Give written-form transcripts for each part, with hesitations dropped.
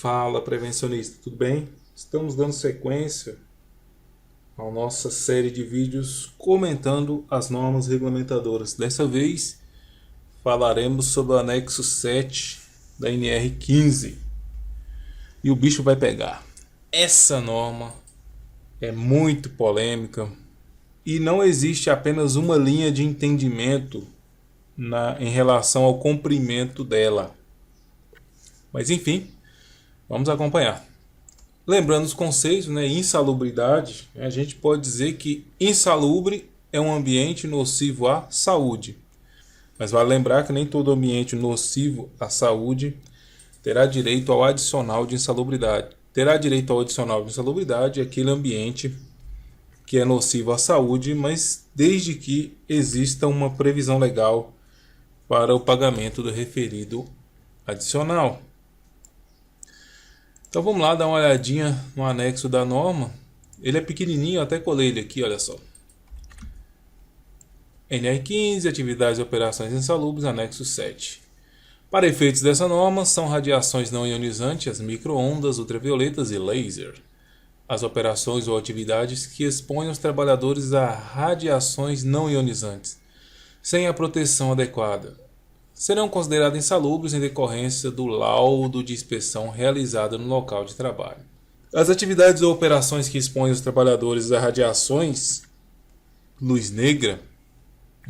Fala, prevencionista, tudo bem? Estamos dando sequência à nossa série de vídeos comentando as normas regulamentadoras. Dessa vez falaremos sobre o anexo 7 da NR15 e o bicho vai pegar. Essa norma é muito polêmica e não existe apenas uma linha de entendimento em relação ao cumprimento dela. Mas enfim, vamos acompanhar. Lembrando os conceitos, insalubridade, a gente pode dizer que insalubre é um ambiente nocivo à saúde. Mas vale lembrar que nem todo ambiente nocivo à saúde terá direito ao adicional de insalubridade. Terá direito ao adicional de insalubridade aquele ambiente que é nocivo à saúde, mas desde que exista uma previsão legal para o pagamento do referido adicional. Então vamos lá dar uma olhadinha no anexo da norma. Ele é pequenininho, eu até colei ele aqui, olha só. NR15, atividades e operações insalubres, anexo 7. Para efeitos dessa norma, são radiações não ionizantes, as micro-ondas, ultravioletas e laser. As operações ou atividades que expõem os trabalhadores a radiações não ionizantes, sem a proteção adequada, serão consideradas insalubres em decorrência do laudo de inspeção realizada no local de trabalho. As atividades ou operações que expõem os trabalhadores a radiações luz negra,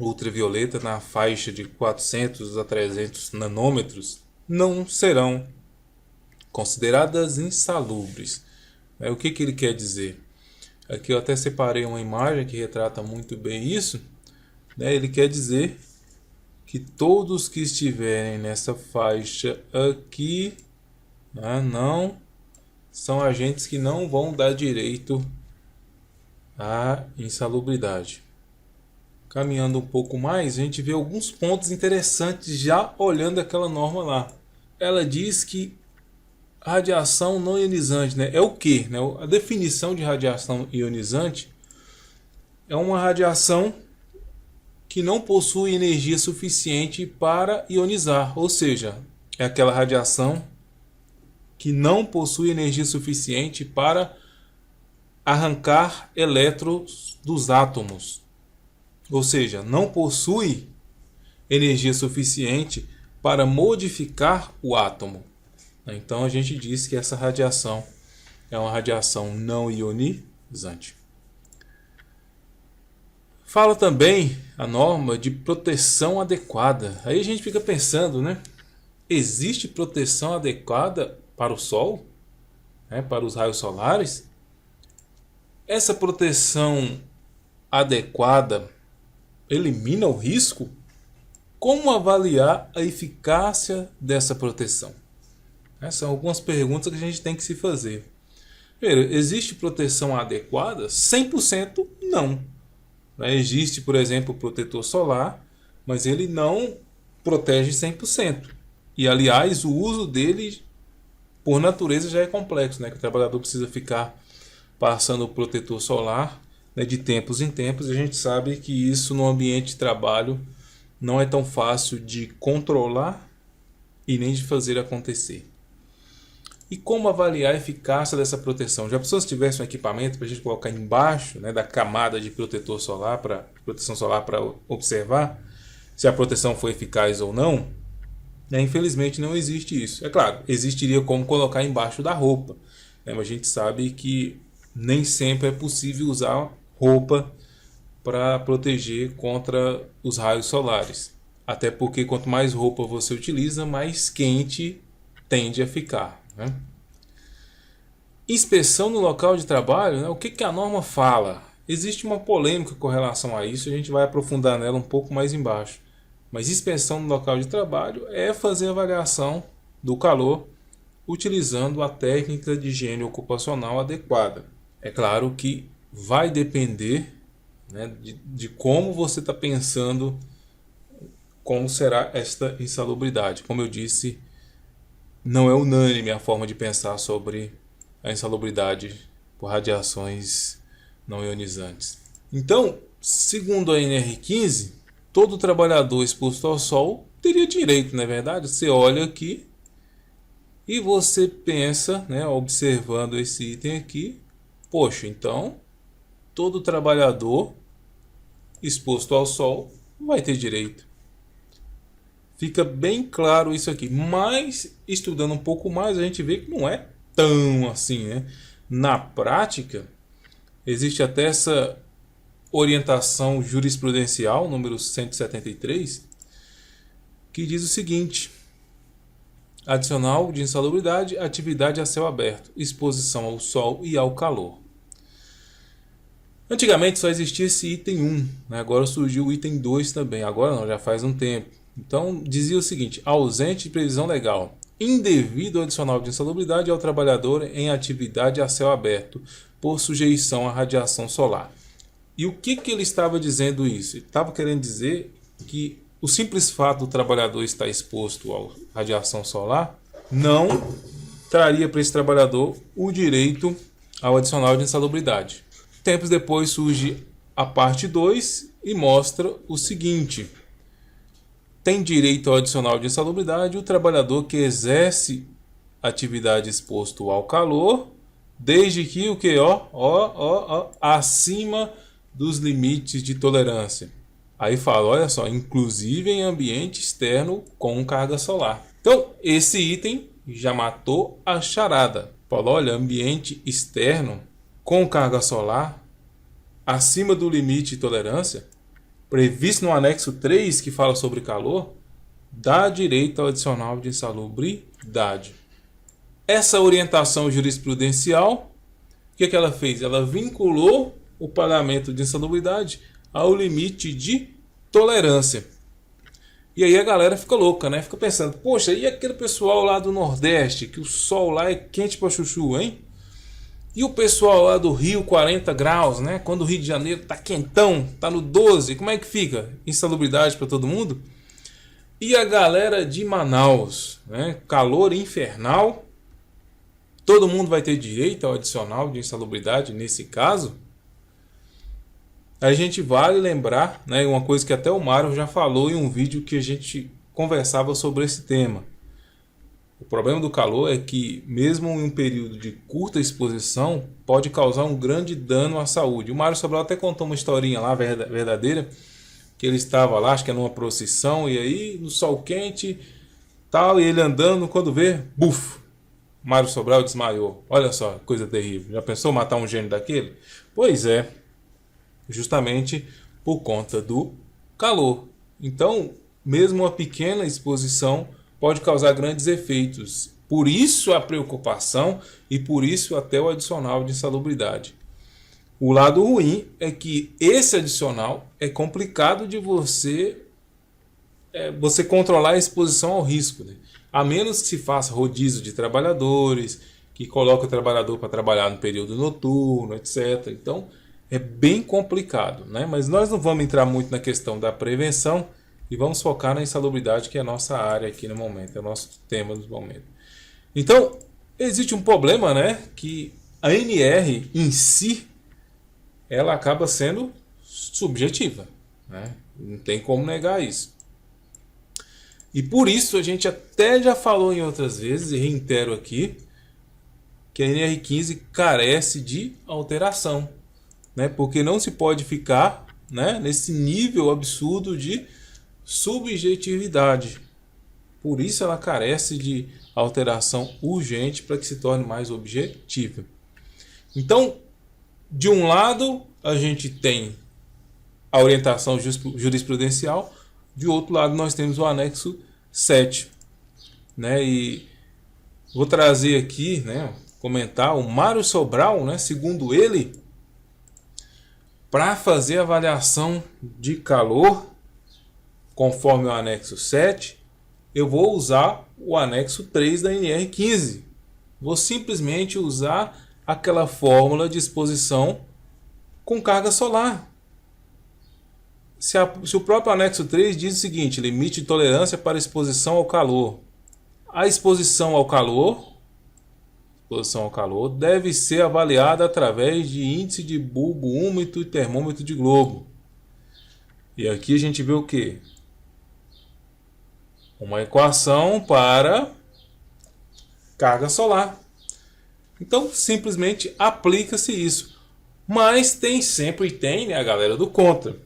ultravioleta na faixa de 400 a 300 nanômetros não serão consideradas insalubres. O que ele quer dizer? Aqui eu até separei uma imagem que retrata muito bem isso. Ele quer dizer que todos que estiverem nessa faixa aqui não são agentes que não vão dar direito à insalubridade. Caminhando um pouco mais, a gente vê alguns pontos interessantes já olhando aquela norma lá. Ela diz que radiação não ionizante, é o que? A definição de radiação ionizante é uma radiação que não possui energia suficiente para ionizar, ou seja, é aquela radiação que não possui energia suficiente para arrancar elétrons dos átomos, ou seja, não possui energia suficiente para modificar o átomo. Então a gente diz que essa radiação é uma radiação não ionizante. Fala também a norma de proteção adequada. Aí a gente fica pensando, existe proteção adequada para o Sol? Para os raios solares? Essa proteção adequada elimina o risco? Como avaliar a eficácia dessa proteção? São algumas perguntas que a gente tem que se fazer. Primeiro, existe proteção adequada? 100% não. Existe, por exemplo, o protetor solar, mas ele não protege 100%. E, aliás, o uso dele, por natureza, já é complexo, que o trabalhador precisa ficar passando o protetor solar de tempos em tempos. E a gente sabe que isso no ambiente de trabalho não é tão fácil de controlar e nem de fazer acontecer. E como avaliar a eficácia dessa proteção? Já pensou se tivesse um equipamento para a gente colocar embaixo da camada de protetor solar proteção solar para observar se a proteção foi eficaz ou não? Infelizmente não existe isso. É claro, existiria como colocar embaixo da roupa, mas a gente sabe que nem sempre é possível usar roupa para proteger contra os raios solares. Até porque quanto mais roupa você utiliza, mais quente tende a ficar. Inspeção no local de trabalho, o que a norma fala? Existe uma polêmica com relação a isso, a gente vai aprofundar nela um pouco mais embaixo. Mas inspeção no local de trabalho é fazer avaliação do calor utilizando a técnica de higiene ocupacional adequada. É claro que vai depender de como você está pensando como será esta insalubridade. Como eu disse, não é unânime a forma de pensar sobre a insalubridade por radiações não ionizantes. Então, segundo a NR15, todo trabalhador exposto ao sol teria direito, não é verdade? Você olha aqui E você pensa, né, observando esse item aqui, poxa, então todo trabalhador exposto ao sol vai ter direito. Fica bem claro isso aqui, mas estudando um pouco mais a gente vê que não é tão assim, né? Na prática, existe até essa orientação jurisprudencial número 173, que diz o seguinte: adicional de insalubridade, atividade a céu aberto, exposição ao sol e ao calor. Antigamente só existia esse item 1, né? Agora surgiu o item 2 também, agora não, já faz um tempo. Então dizia o seguinte: ausente de previsão legal, indevido adicional de insalubridade ao trabalhador em atividade a céu aberto, por sujeição à radiação solar. E o que ele estava dizendo isso? Ele estava querendo dizer que o simples fato do trabalhador estar exposto à radiação solar não traria para esse trabalhador o direito ao adicional de insalubridade. Tempos depois surge a parte 2 e mostra o seguinte: tem direito ao adicional de insalubridade o trabalhador que exerce atividade exposto ao calor, desde que o que acima dos limites de tolerância. Aí fala, olha só, inclusive em ambiente externo com carga solar. Então, esse item já matou a charada. Falou, olha, ambiente externo com carga solar acima do limite de tolerância, previsto no anexo 3, que fala sobre calor, dá direito ao adicional de insalubridade. Essa orientação jurisprudencial, o que ela fez? Ela vinculou o pagamento de insalubridade ao limite de tolerância. E aí a galera fica louca, né? Fica pensando, poxa, e aquele pessoal lá do Nordeste, que o sol lá é quente pra chuchu, hein? E o pessoal lá do Rio, 40 graus, né? Quando o Rio de Janeiro tá quentão, tá no 12, como é que fica? Insalubridade para todo mundo? E a galera de Manaus, né? Calor infernal. Todo mundo vai ter direito ao adicional de insalubridade nesse caso? A gente vale lembrar, né, uma coisa que até o Mário já falou em um vídeo que a gente conversava sobre esse tema. O problema do calor é que, mesmo em um período de curta exposição, pode causar um grande dano à saúde. O Mário Sobral até contou uma historinha lá, verdadeira, que ele estava lá, acho que era numa procissão, e aí, no sol quente, tal, e ele andando, quando vê, buf, Mário Sobral desmaiou. Olha só, coisa terrível. Já pensou matar um gênio daquele? Pois é, justamente por conta do calor. Então, mesmo uma pequena exposição pode causar grandes efeitos. Por isso a preocupação e por isso até o adicional de insalubridade. O lado ruim é que esse adicional é complicado de você controlar a exposição ao risco, né? A menos que se faça rodízio de trabalhadores, que coloque o trabalhador para trabalhar no período noturno, etc. Então é bem complicado, né? Mas nós não vamos entrar muito na questão da prevenção e vamos focar na insalubridade, que é a nossa área aqui no momento, é o nosso tema no momento. Então, existe um problema, né? Que a NR em si, ela acaba sendo subjetiva, né? Não tem como negar isso. E por isso a gente até já falou em outras vezes, e reitero aqui, que a NR15 carece de alteração, né? Porque não se pode ficar, né, nesse nível absurdo de subjetividade. Por isso ela carece de alteração urgente para que se torne mais objetiva. Então, de um lado, a gente tem a orientação jurisprudencial, de outro lado nós temos o anexo 7, né? E vou trazer aqui, né, comentar o Mário Sobral, né, segundo ele, para fazer a avaliação de calor, conforme o anexo 7, eu vou usar o anexo 3 da NR15. Vou simplesmente usar aquela fórmula de exposição com carga solar. Se o próprio anexo 3 diz o seguinte: limite de tolerância para exposição ao calor. A exposição ao calor deve ser avaliada através de índice de bulbo úmido e termômetro de globo. E aqui a gente vê o que? Uma equação para carga solar. Então, simplesmente aplica-se isso. Mas sempre tem, né, a galera do contra.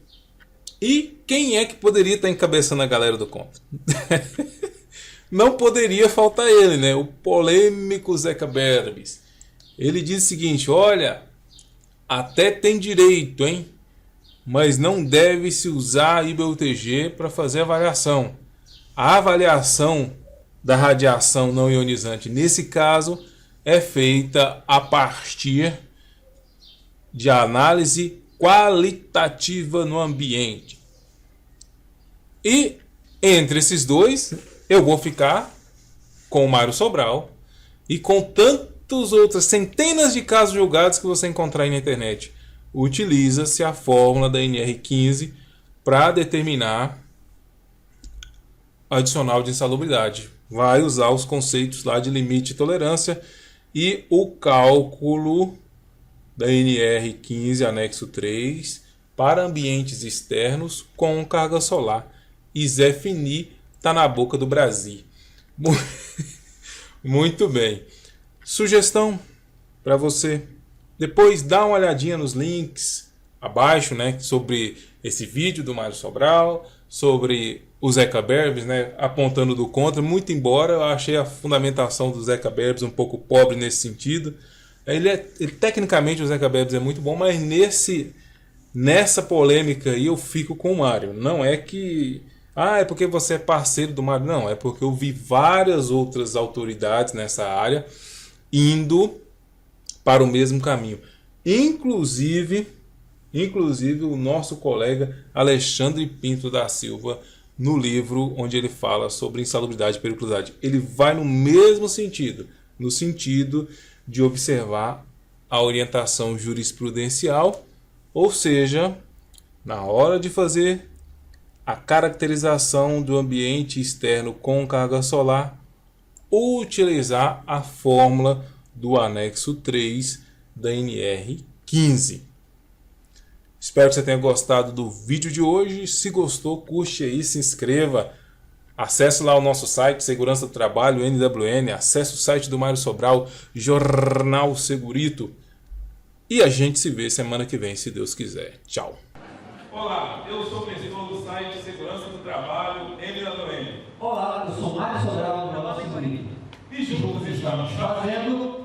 E quem é que poderia estar encabeçando a galera do contra? Não poderia faltar ele, né? O polêmico Zeca Berbis. Ele diz o seguinte: olha, até tem direito, hein? Mas não deve se usar a IBUTG para fazer avaliação. A avaliação da radiação não ionizante, nesse caso, é feita a partir de análise qualitativa no ambiente. E entre esses dois, eu vou ficar com o Mário Sobral e com tantas outras centenas de casos julgados que você encontrar aí na internet. Utiliza-se a fórmula da NR15 para determinar adicional de insalubridade. Vai usar os conceitos lá de limite de tolerância e o cálculo da NR15 anexo 3 para ambientes externos com carga solar. E Zé Fini tá na boca do Brasil. Muito bem. Sugestão para você. Depois dá uma olhadinha nos links abaixo, né, sobre esse vídeo do Mário Sobral, sobre o Zeca Berbis, né, apontando do contra. Muito embora eu achei a fundamentação do Zeca Berbis um pouco pobre nesse sentido. Tecnicamente o Zeca Berbis é muito bom, mas nessa polêmica aí eu fico com o Mário. Não é que é porque você é parceiro do Mário. Não, é porque eu vi várias outras autoridades nessa área indo para o mesmo caminho. Inclusive o nosso colega Alexandre Pinto da Silva, no livro onde ele fala sobre insalubridade e periculosidade. Ele vai no mesmo sentido, no sentido de observar a orientação jurisprudencial, ou seja, na hora de fazer a caracterização do ambiente externo com carga solar, utilizar a fórmula do anexo 3 da NR15. Espero que você tenha gostado do vídeo de hoje. Se gostou, curte aí, se inscreva. Acesse lá o nosso site, Segurança do Trabalho, NWN. Acesse o site do Mário Sobral, Jornal Segurito. E a gente se vê semana que vem, se Deus quiser. Tchau. Olá, eu sou o mentor do site Segurança do Trabalho, NWN. Olá, eu sou Mário Sobral, do Jornal Segurito. E juntos estamos fazendo